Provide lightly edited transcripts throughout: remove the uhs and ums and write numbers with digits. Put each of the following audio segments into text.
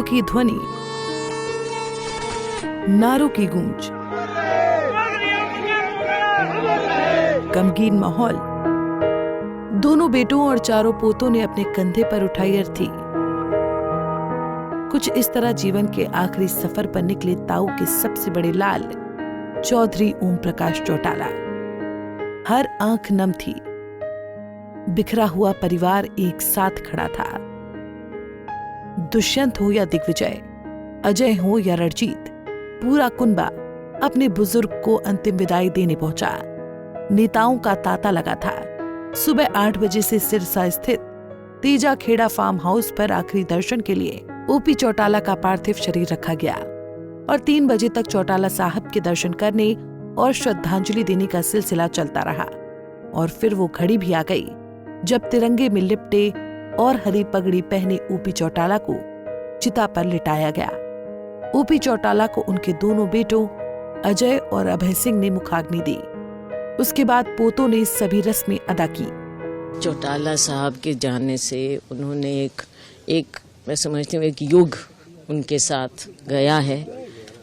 की ध्वनि, नारों की गूंज, गमगीन माहौल। दोनों बेटों और चारों पोतों ने अपने कंधे पर उठाई अर्थी। कुछ इस तरह जीवन के आखिरी सफर पर निकले ताऊ के सबसे बड़े लाल चौधरी ओम प्रकाश चौटाला। हर आंख नम थी। बिखरा हुआ परिवार एक साथ खड़ा था। दुष्यंत हो या दिग्विजय, अजय हो या रणजीत, पूरा कुनबा अपने बुजुर्ग को अंतिम विदाई देने पहुंचा। नेताओं का तांता लगा था। सुबह 8 बजे से सिरसा स्थित तेजा खेड़ा फार्म हाउस पर आखिरी दर्शन के लिए ओपी चौटाला का पार्थिव शरीर रखा गया और 3 बजे तक चौटाला साहब के दर्शन करने और श्रद्धांजलि देने का सिलसिला चलता रहा। और फिर वो घड़ी भी आ गई जब तिरंगे में लिपटे और हरी पगड़ी पहने ओपी चौटाला को चिता पर लिटाया गया। ओपी चौटाला को उनके दोनों बेटों अजय और अभय सिंह ने मुखाग्नि दी। उसके बाद पोतों ने सभी रस्में अदा की। चौटाला साहब के जाने से उन्होंने एक मैं समझती हूँ एक युग उनके साथ गया है।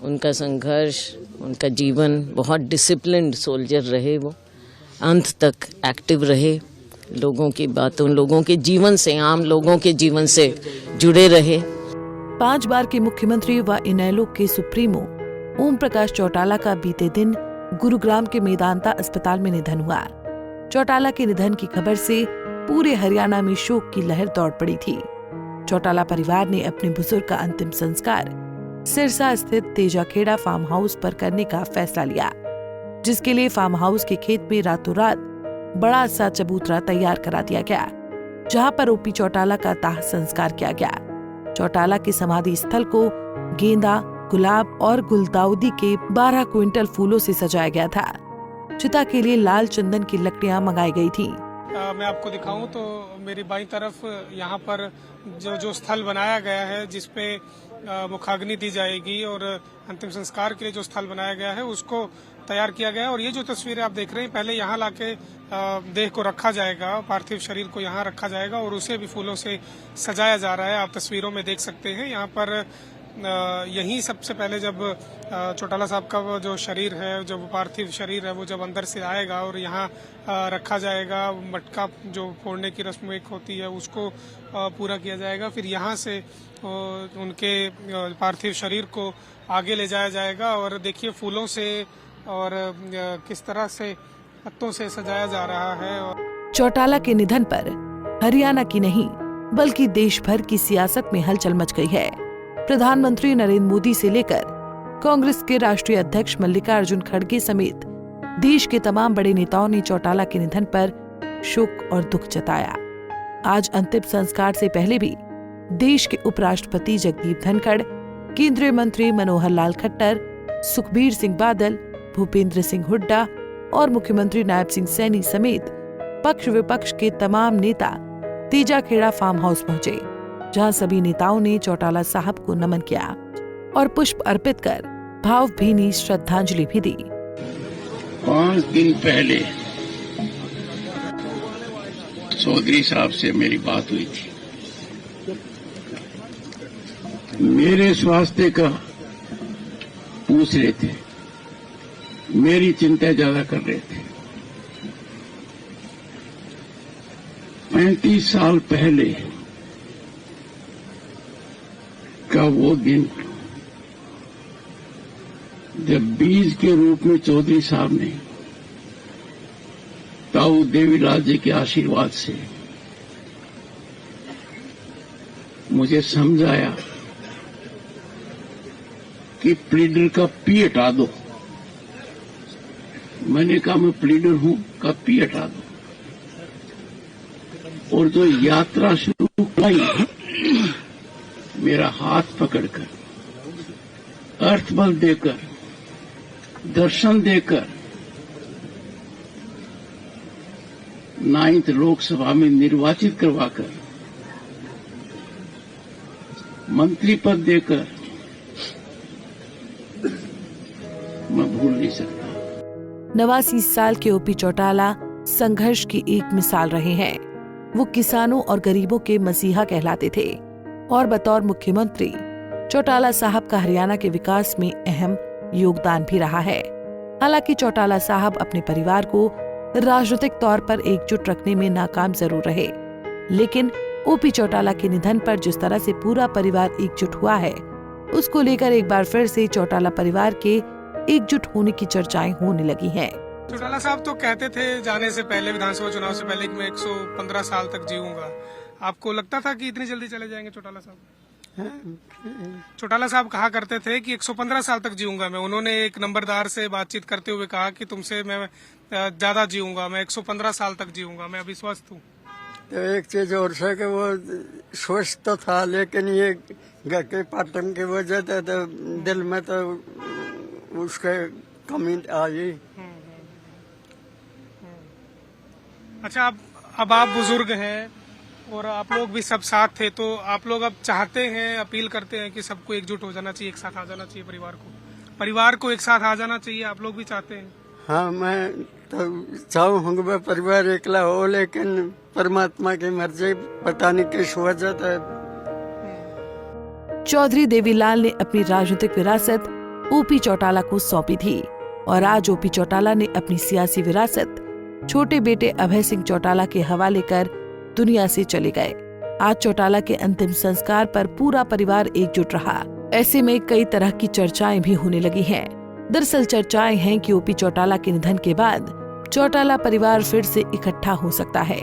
उनका संघर्ष, उनका जीवन, बहुत डिसिप्लिन्ड सोल्जर रहे। वो अंत तक एक्टिव रहे, लोगों की बातों, लोगों के जीवन से, आम लोगों के जीवन से जुड़े रहे। 5 बार के मुख्यमंत्री व इनेलो के सुप्रीमो ओम प्रकाश चौटाला का बीते दिन गुरुग्राम के मेदांता अस्पताल में निधन हुआ। चौटाला के निधन की खबर से पूरे हरियाणा में शोक की लहर दौड़ पड़ी थी। चौटाला परिवार ने अपने बुजुर्ग का अंतिम संस्कार सिरसा स्थित तेजाखेड़ा फार्म हाउस पर करने का फैसला लिया, जिसके लिए फार्म हाउस के खेत में रातों रात बड़ा सा चबूतरा तैयार करा दिया गया, जहां पर ओपी चौटाला का दाह संस्कार किया गया। चौटाला के समाधि स्थल को गेंदा, गुलाब और गुलदाउदी के 12 क्विंटल फूलों से सजाया गया था। चिता के लिए लाल चंदन की लकड़ियां मंगाई गई थी। मैं आपको दिखाऊं तो मेरी बाईं तरफ यहाँ पर जो स्थल बनाया गया है, जिसपे मुखाग्नि दी जाएगी और अंतिम संस्कार के लिए जो स्थल बनाया गया है उसको तैयार किया गया है। और ये जो तस्वीरें आप देख रहे हैं, पहले यहाँ लाके देह को रखा जाएगा, पार्थिव शरीर को यहाँ रखा जाएगा और उसे भी फूलों से सजाया जा रहा है। आप तस्वीरों में देख सकते हैं। यहाँ पर यही सबसे पहले जब चौटाला साहब का वो जो शरीर है, जो पार्थिव शरीर है, वो जब अंदर से आएगा और यहाँ रखा जाएगा, मटका जो फोड़ने की रस्म एक होती है उसको पूरा किया जाएगा। फिर यहाँ से उनके पार्थिव शरीर को आगे ले जाया जाएगा और देखिए फूलों से और किस तरह से पत्तों से सजाया जा रहा है। चौटाला के निधन पर हरियाणा की नहीं बल्कि देश भर की सियासत में हलचल मच गई है। प्रधानमंत्री नरेंद्र मोदी से लेकर कांग्रेस के राष्ट्रीय अध्यक्ष मल्लिकार्जुन खड़गे समेत देश के तमाम बड़े नेताओं ने चौटाला के निधन पर शोक और दुख जताया। आज अंतिम संस्कार से पहले भी देश के उपराष्ट्रपति जगदीप धनखड़, केंद्रीय मंत्री मनोहर लाल खट्टर, सुखबीर सिंह बादल, भूपेंद्र सिंह हुड्डा और मुख्यमंत्री नायब सिंह सैनी समेत पक्ष विपक्ष के तमाम नेता तेजाखेड़ा फार्म हाउस पहुंचे, जहां सभी नेताओं ने चौटाला साहब को नमन किया और पुष्प अर्पित कर भावभीनी श्रद्धांजलि भी दी। 5 दिन पहले चौधरी साहब से मेरी बात हुई थी। मेरे स्वास्थ्य का पूछ रहे थे, मेरी चिंता ज्यादा कर रहे थे। 35 साल पहले का वो दिन जब बीज के रूप में चौधरी साहब ने ताऊ देवीलाल जी के आशीर्वाद से मुझे समझाया कि प्लीडर का पी हटा दो। मैंने कहा मैं प्लीडर हूं, का पी हटा दो। और जो यात्रा शुरू की, मेरा हाथ पकड़कर, अर्थ बल देकर, दर्शन देकर 9th लोकसभा में निर्वाचित करवाकर, मंत्री पद देकर, मैं भूल नहीं सकता। 89 साल के ओपी चौटाला संघर्ष की एक मिसाल रहे हैं। वो किसानों और गरीबों के मसीहा कहलाते थे और बतौर मुख्यमंत्री चौटाला साहब का हरियाणा के विकास में अहम योगदान भी रहा है। हालांकि चौटाला साहब अपने परिवार को राजनीतिक तौर पर एकजुट रखने में नाकाम जरूर रहे, लेकिन ओपी चौटाला के निधन पर जिस तरह से पूरा परिवार एकजुट हुआ है, उसको लेकर एक बार फिर से चौटाला परिवार के एकजुट होने की चर्चाएं होने लगी हैं। चौटाला साहब तो कहते थे जाने से पहले, विधानसभा चुनाव से पहले, कि मैं 115 साल तक जीऊंगा। आपको लगता था कि इतनी जल्दी चले जाएंगे चौटाला साहब? चौटाला साहब कहा करते थे कि 115 साल तक जीऊंगा मैं। उन्होंने एक नंबरदार से बातचीत करते हुए कहा कि तुमसे मैं ज्यादा जीऊंगा, मैं 115 साल तक जीऊंगा, मैं अभी स्वस्थ हूँ। तो एक चीज और से कि वो स्वस्थ तो था, लेकिन ये घर के पाटन की वजह से तो दिल में तो उसके कमी आई। अच्छा, अब आप बुजुर्ग हैं और आप लोग भी सब साथ थे, तो आप लोग अब चाहते हैं, अपील करते हैं कि सबको एकजुट हो जाना चाहिए, एक साथ आ जाना चाहिए, परिवार को एक साथ आ जाना चाहिए। आप लोग भी चाहते हैं? हाँ, मैं तो चाहूँगा परिवार एकला हो, लेकिन परमात्मा की मर्जी, पता नहीं किस वजह से। चौधरी देवीलाल ने अपनी राजनीतिक विरासत ओपी चौटाला को सौंपी थी और आज ओपी चौटाला ने अपनी सियासी विरासत छोटे बेटे अभय सिंह चौटाला के हवाले कर दुनिया से चले गए। आज चौटाला के अंतिम संस्कार पर पूरा परिवार एकजुट रहा। ऐसे में कई तरह की चर्चाएं भी होने लगी हैं। दरअसल चर्चाएं हैं कि ओपी चौटाला के निधन के बाद चौटाला परिवार फिर से इकट्ठा हो सकता है।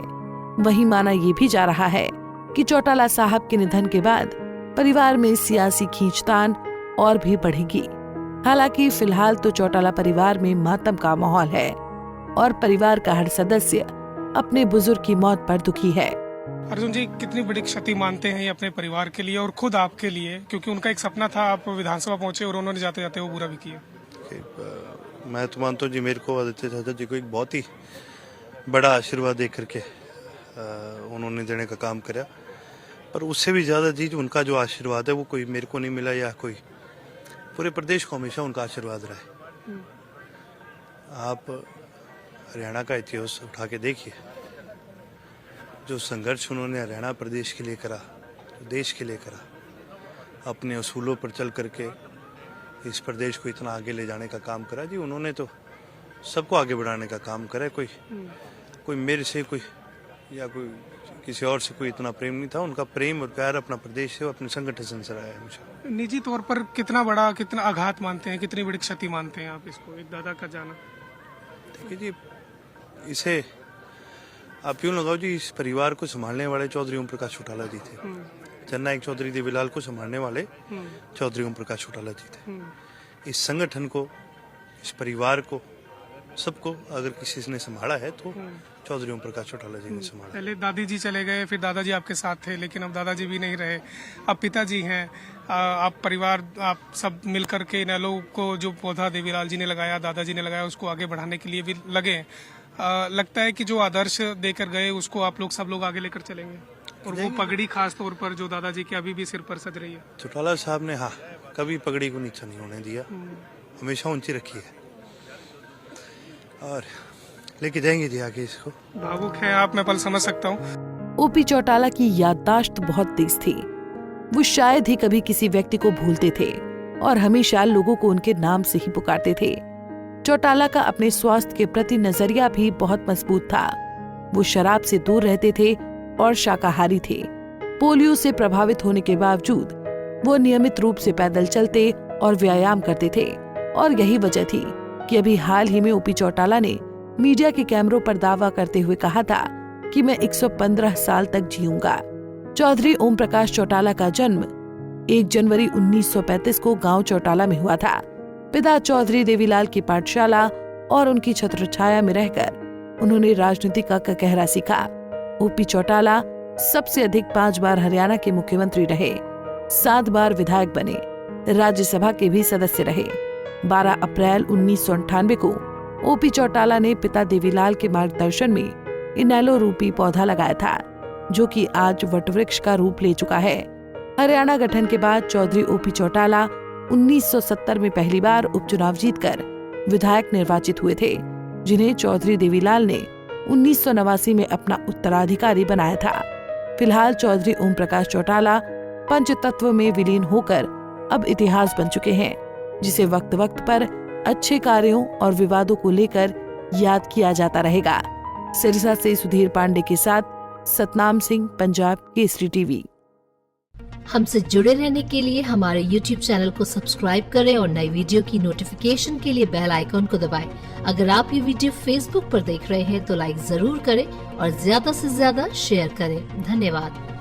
वहीं माना ये भी जा रहा है कि चौटाला साहब के निधन के बाद परिवार में सियासी खींचतान और भी बढ़ेगी। हालांकि फिलहाल तो चौटाला परिवार में मातम का माहौल है और परिवार का हर सदस्य अपने बुजुर्ग की मौत पर दुखी है। अर्जुन जी, कितनी बड़ी क्षति मानते हैं ये अपने परिवार के लिए और खुद आपके लिए, क्योंकि उनका एक सपना था, आप विधानसभा पहुंचे और उन्होंने जाते जाते वो पूरा भी किया। मैं तो मानता हूँ जी, मेरे को आदित्य चाचा जी को एक बहुत ही बड़ा आशीर्वाद दे करके उन्होंने देने का काम कराया, पर उससे भी ज्यादा जी उनका जो आशीर्वाद है वो कोई मेरे को नहीं मिला या कोई पूरे प्रदेश को हमेशा उनका आशीर्वाद रहा है। आप हरियाणा का इतिहास उठा के देखिए, जो संघर्ष उन्होंने हरियाणा प्रदेश के लिए करा, देश के लिए करा, अपने असूलों पर चल करके इस प्रदेश को इतना आगे ले जाने का काम करा जी। उन्होंने तो सबको आगे बढ़ाने का काम करा। कोई मेरे से कोई या कोई किसी और से कोई इतना प्रेम नहीं था। उनका प्रेम और प्यार अपना प्रदेश से, अपने संगठन से नजर आया मुझे। निजी तौर पर कितना आघात मानते हैं, कितनी बड़ी क्षति मानते हैं आप इसको, एक दादा का जाना? देखिए जी, इसे आप यूँ लगाओ जी, इस परिवार को संभालने वाले चौधरी ओम प्रकाश चौटाला जी थे। जननायक चौधरी देवीलाल को संभालने वाले चौधरी ओम प्रकाश चौटाला जी थे। इस संगठन को, इस परिवार को, सबको अगर किसी ने संभाला है तो चौधरी ओम प्रकाश चौटाला जी ने संभाला। पहले दादी जी चले गए, फिर दादाजी आपके साथ थे, लेकिन अब दादाजी भी नहीं रहे, अब पिताजी हैं। आप परिवार, आप सब मिलकर के इनेलो को, जो पौधा देवीलाल जी ने लगाया, दादाजी ने लगाया, उसको आगे बढ़ाने के लिए भी लगे। लगता है कि जो आदर्श देकर गए उसको आप लोग सब लोग आगे लेकर चलेंगे, और वो पगड़ी खास तौर पर जो दादाजी के अभी भी सिर पर सज रही है। चौटाला साहब ने हाँ कभी पगड़ी को नीचा नहीं होने दिया, हमेशा ऊंची रखी है और लेके जाएंगे जी आगे इसको। भावुक है आप, मैं पल समझ सकता हूँ। ओपी चौटाला की याददाश्त बहुत तेज थी। वो शायद ही कभी किसी व्यक्ति को भूलते थे और हमेशा लोगों को उनके नाम से ही पुकारते थे। चौटाला का अपने स्वास्थ्य के प्रति नजरिया भी बहुत मजबूत था। वो शराब से दूर रहते थे और शाकाहारी थे। पोलियो से प्रभावित होने के बावजूद वो नियमित रूप से पैदल चलते और व्यायाम करते थे, और यही वजह थी कि अभी हाल ही में ओपी चौटाला ने मीडिया के कैमरों पर दावा करते हुए कहा था कि मैं 115 साल तक जीऊंगा। चौधरी ओम प्रकाश चौटाला का जन्म 1 जनवरी 1935 को गांव चौटाला में हुआ था। पिता चौधरी देवीलाल की पाठशाला और उनकी छत्रछाया में रहकर उन्होंने राजनीति का कहरा सीखा। ओपी चौटाला सबसे अधिक 5 बार हरियाणा के मुख्यमंत्री रहे, 7 बार विधायक बने, राज्यसभा के भी सदस्य रहे। 12 अप्रैल 1998 को ओपी चौटाला ने पिता देवीलाल के मार्गदर्शन में इनेलो रूपी पौधा लगाया था, जो कि आज वटवृक्ष का रूप ले चुका है। हरियाणा गठन के बाद चौधरी ओपी चौटाला 1970 में पहली बार उपचुनाव जीतकर विधायक निर्वाचित हुए थे, जिन्हें चौधरी देवीलाल ने 1989 में अपना उत्तराधिकारी बनाया था। फिलहाल चौधरी ओम प्रकाश चौटाला पंचतत्व में विलीन होकर अब इतिहास बन चुके हैं, जिसे वक्त वक्त पर अच्छे कार्यों और विवादों को लेकर याद किया जाता रहेगा। सिरसा से सुधीर पांडे के साथ सतनाम सिंह, पंजाब केसरी टीवी। हमसे जुड़े रहने के लिए हमारे YouTube चैनल को सब्सक्राइब करें और नई वीडियो की नोटिफिकेशन के लिए बेल आइकॉन को दबाएं। अगर आप ये वीडियो Facebook पर देख रहे हैं तो लाइक जरूर करें और ज्यादा से ज्यादा शेयर करें। धन्यवाद।